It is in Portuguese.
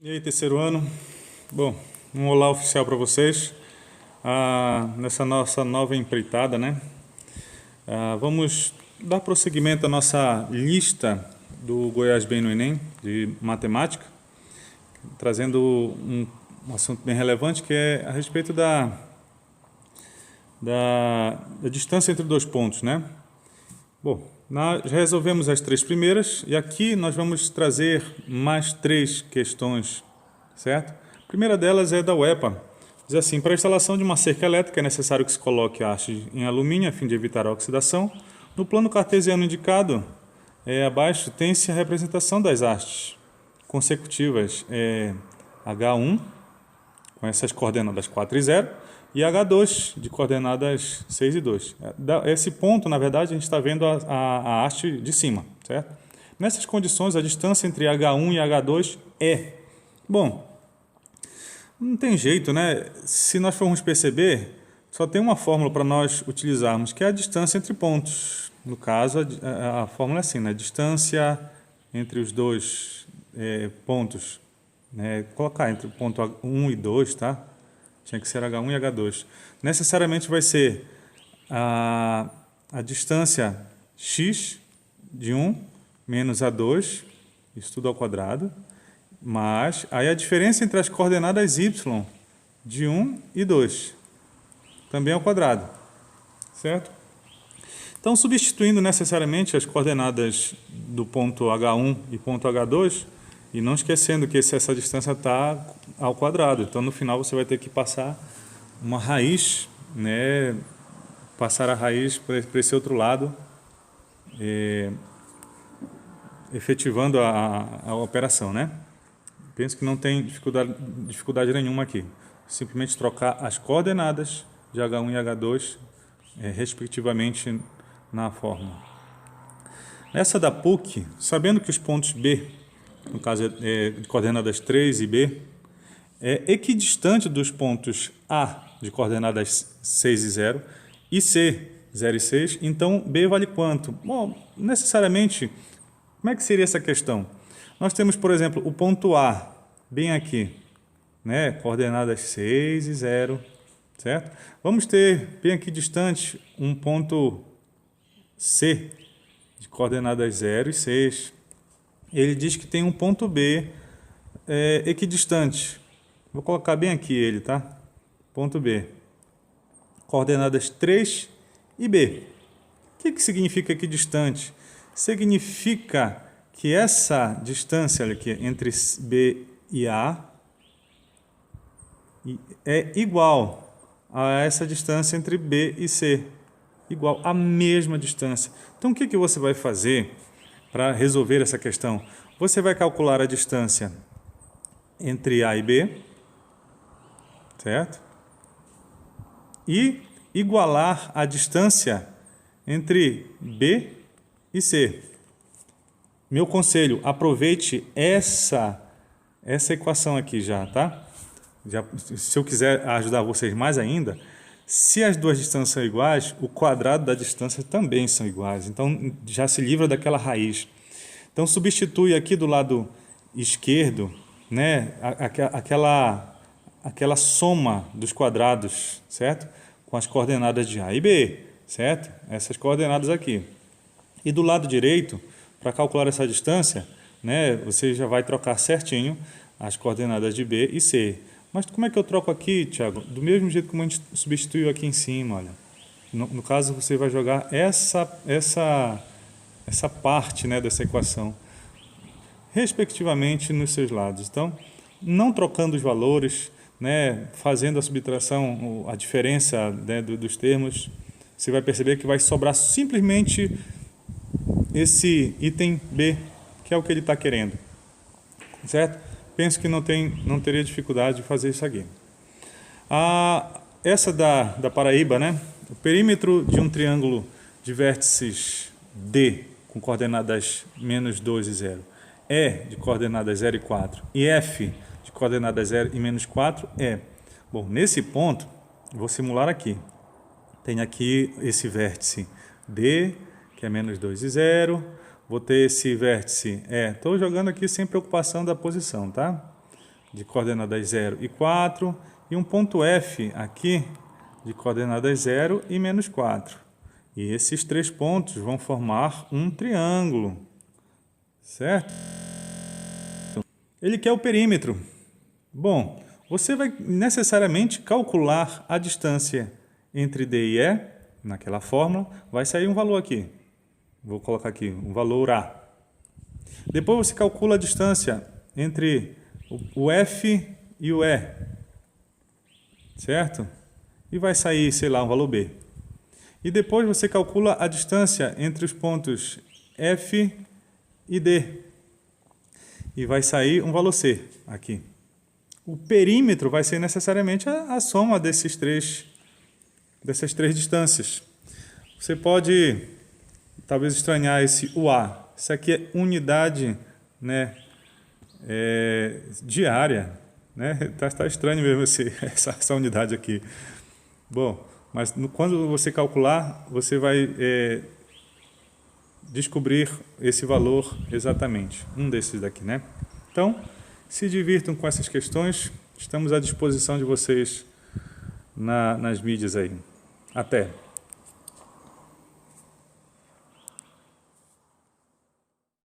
E aí, terceiro ano? Bom, um olá oficial para vocês nessa nossa nova empreitada, né? Vamos dar prosseguimento à nossa lista do Goiás Bem no Enem de matemática, trazendo um assunto bem relevante que é a respeito da distância entre dois pontos, né? Bom, nós já resolvemos as três primeiras e aqui nós vamos trazer mais três questões, certo? A primeira delas é da UEPA. Diz assim: para a instalação de uma cerca elétrica é necessário que se coloque a haste em alumínio a fim de evitar a oxidação. No plano cartesiano indicado, abaixo, tem-se a representação das hastes consecutivas H1, com essas coordenadas 4 e 0, e H2, de coordenadas 6 e 2. Esse ponto, na verdade, a gente está vendo a haste de cima, certo? Nessas condições, a distância entre H1 e H2 é... Bom, não tem jeito, né? Se nós formos perceber, só tem uma fórmula para nós utilizarmos, que é a distância entre pontos. No caso, a fórmula é assim, né? Distância entre os dois pontos, né? Colocar entre o ponto 1 e 2, tá? Tinha que ser H1 e H2. Necessariamente vai ser a distância x de 1 menos A2, isso tudo ao quadrado, mas aí a diferença entre as coordenadas y de 1 e 2, também ao quadrado, certo? Então, substituindo necessariamente as coordenadas do ponto H1 e ponto H2, e não esquecendo que essa distância está ao quadrado. Então, no final, você vai ter que passar uma raiz, né? Passar a raiz para esse outro lado, efetivando a operação, né? Penso que não tem dificuldade nenhuma aqui. Simplesmente trocar as coordenadas de H1 e H2, respectivamente, na fórmula. Nessa da PUC, sabendo que os pontos B, no caso de coordenadas 3 e B, é equidistante dos pontos A, de coordenadas 6 e 0, e C, 0 e 6, então B vale quanto? Bom, necessariamente, como é que seria essa questão? Nós temos, por exemplo, o ponto A, bem aqui, né? Coordenadas 6 e 0, certo? Vamos ter bem aqui distante um ponto C, de coordenadas 0 e 6. Ele diz que tem um ponto B equidistante. Vou colocar bem aqui ele, tá? Ponto B. Coordenadas 3 e B. O que significa equidistante? Significa que essa distância aqui entre B e A é igual a essa distância entre B e C. Igual à mesma distância. Então, o que você vai fazer para resolver essa questão? Você vai calcular a distância entre A e B, certo? E igualar a distância entre B e C. Meu conselho, aproveite essa equação aqui já, tá? Se eu quiser ajudar vocês mais ainda, se as duas distâncias são iguais, o quadrado da distância também são iguais. Então, já se livra daquela raiz. Então, substitui aqui do lado esquerdo, né, aquela soma dos quadrados, certo? Com as coordenadas de A e B, certo? Essas coordenadas aqui. E do lado direito, para calcular essa distância, né, você já vai trocar certinho as coordenadas de B e C. Mas como é que eu troco aqui, Tiago? Do mesmo jeito como a gente substituiu aqui em cima, olha. No caso, você vai jogar essa parte, né, dessa equação, respectivamente, nos seus lados. Então, não trocando os valores, né, fazendo a subtração, a diferença, né, dos termos, você vai perceber que vai sobrar simplesmente esse item B, que é o que ele está querendo, certo? Penso que não teria dificuldade de fazer isso aqui. Essa da Paraíba, né? O perímetro de um triângulo de vértices D, com coordenadas menos 2 e 0, E de coordenadas 0 e 4, e F de coordenadas 0 e menos 4 é... Bom, nesse ponto, vou simular aqui. Tem aqui esse vértice D, que é menos 2 e 0. Vou ter esse vértice, estou jogando aqui sem preocupação da posição, tá? de coordenadas 0 e 4, e um ponto F aqui de coordenadas 0 e menos 4. E esses 3 pontos vão formar um triângulo, certo? Ele quer o perímetro. Bom, você vai necessariamente calcular a distância entre D e E, naquela fórmula, vai sair um valor aqui. Vou colocar aqui um valor A. Depois você calcula a distância entre o F e o E, certo? E vai sair, sei lá, um valor B. E depois você calcula a distância entre os pontos F e D. E vai sair um valor C aqui. O perímetro vai ser necessariamente a soma dessas três distâncias. Você pode, talvez, estranhar esse UA. Isso aqui é unidade, né, diária. Né? Tá estranho mesmo essa unidade aqui. Bom, mas quando você calcular, você vai descobrir esse valor exatamente. Um desses daqui, né? Então, se divirtam com essas questões. Estamos à disposição de vocês nas mídias aí. Até!